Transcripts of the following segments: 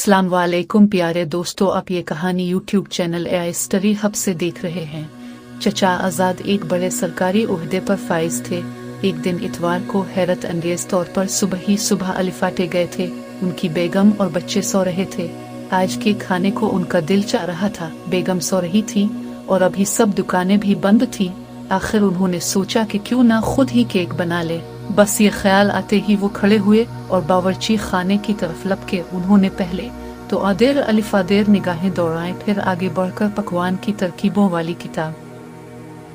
अस्सलाम वालेकुम प्यारे दोस्तों, आप ये कहानी YouTube channel AI story hub से देख रहे हैं। चचा आज़ाद एक बड़े सरकारी ओहदे पर फाइज थे। एक दिन इतवार को हैरत अंगेज तौर पर सुबह ही सुबह अलिफाटे गए थे। उनकी बेगम और बच्चे सो रहे थे। आज के खाने को उनका दिल चाह रहा था। बेगम सो रही थी और अभी सब दुकानें भी बंद थी। आखिर उन्होंने सोचा कि क्यों ना खुद ही केक बना ले। बस ये ख्याल आते ही वो खड़े हुए और बावर्ची खाने की तरफ लपके। उन्होंने पहले तो आदेर अलिफादेर निगाहें दौड़ाएं, फिर आगे बढ़कर पकवान की तरकीबों वाली किताब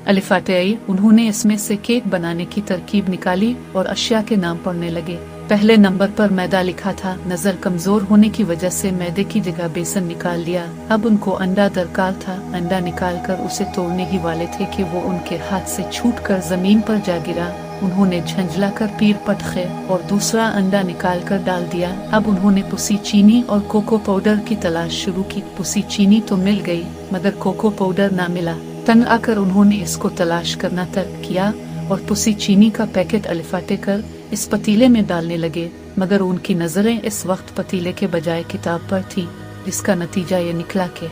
अलिफाटे आई। उन्होंने इसमें से केक बनाने की तरकीब निकाली और अशिया के नाम पढ़ने लगे। पहले नंबर पर मैदा लिखा था। नजर कमजोर होने की वजह से मैदे की जगह बेसन निकाल लिया। अब उनको अंडा दरकार था। अंडा निकालकर उसे तोड़ने ही वाले थे कि वो उनके हाथ से छूटकर जमीन पर जा गिरा। उन्होंने झंझलाकर पीर पटखे और दूसरा अंडा निकालकर डाल दिया। अब उन्होंने पुसी चीनी और कोको पाउडर की तलाश शुरू की। पुसी चीनी तो मिल गई मगर कोको पाउडर ना मिला। तंग आकर उन्होंने इसको तलाश करना तर्क किया और पुसी चीनी का पैकेट अलिफाटे कर इस पतीले में डालने लगे। मगर उनकी नजरें इस वक्त पतीले के बजाय किताब पर थी, जिसका नतीजा ये निकला कि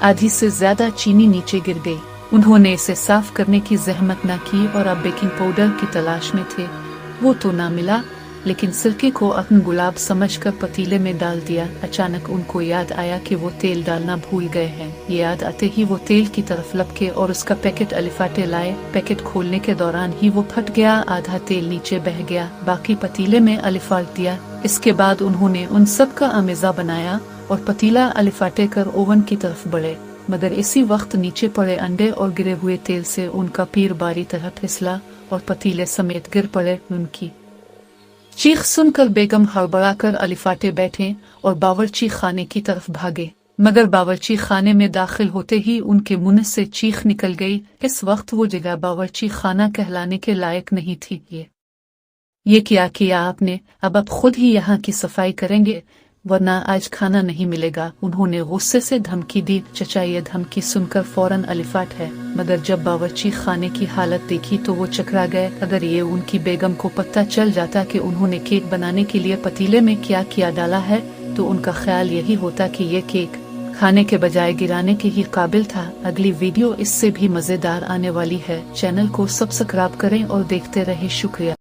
आधी से ज्यादा चीनी नीचे गिर गई। उन्होंने इसे साफ करने की जहमत न की और अब बेकिंग पाउडर की तलाश में थे। वो तो ना मिला, लेकिन सिरके को अपना गुलाब समझकर पतीले में डाल दिया। अचानक उनको याद आया कि वो तेल डालना भूल गए हैं। ये याद आते ही वो तेल की तरफ लपके और उसका पैकेट अलिफाटे लाए। पैकेट खोलने के दौरान ही वो फट गया। आधा तेल नीचे बह गया, बाकी पतीले में अलिफाट दिया। इसके बाद उन्होंने उन सब का आमेजा बनाया और पतीला अलिफाटे कर ओवन की तरफ बढ़े। मगर इसी वक्त नीचे पड़े अंडे और गिरे हुए तेल से उनका पीर बारी तरह फिसला और पतीले समेत गिर पड़े। उनकी चीख सुनकर बेगम हड़बड़ाकर अलिफाटे बैठे और बावर्ची खाने की तरफ भागे। मगर बावर्ची खाने में दाखिल होते ही उनके मुंह से चीख निकल गई। इस वक्त वो जगह बावर्ची खाना कहलाने के लायक नहीं थी। ये क्या किया आपने? अब आप खुद ही यहाँ की सफाई करेंगे वरना आज खाना नहीं मिलेगा। उन्होंने गुस्से से धमकी दी। चचा ये धमकी सुनकर फौरन अलिफाट है, मगर जब बावर्ची खाने की हालत देखी तो वो चकरा गए। अगर ये उनकी बेगम को पता चल जाता कि उन्होंने केक बनाने के लिए पतीले में क्या किया डाला है तो उनका ख्याल यही होता कि ये केक खाने के बजाय गिराने के ही काबिल था। अगली वीडियो इससे भी मजेदार आने वाली है। चैनल को सब्सक्राइब करें और देखते रहे। शुक्रिया।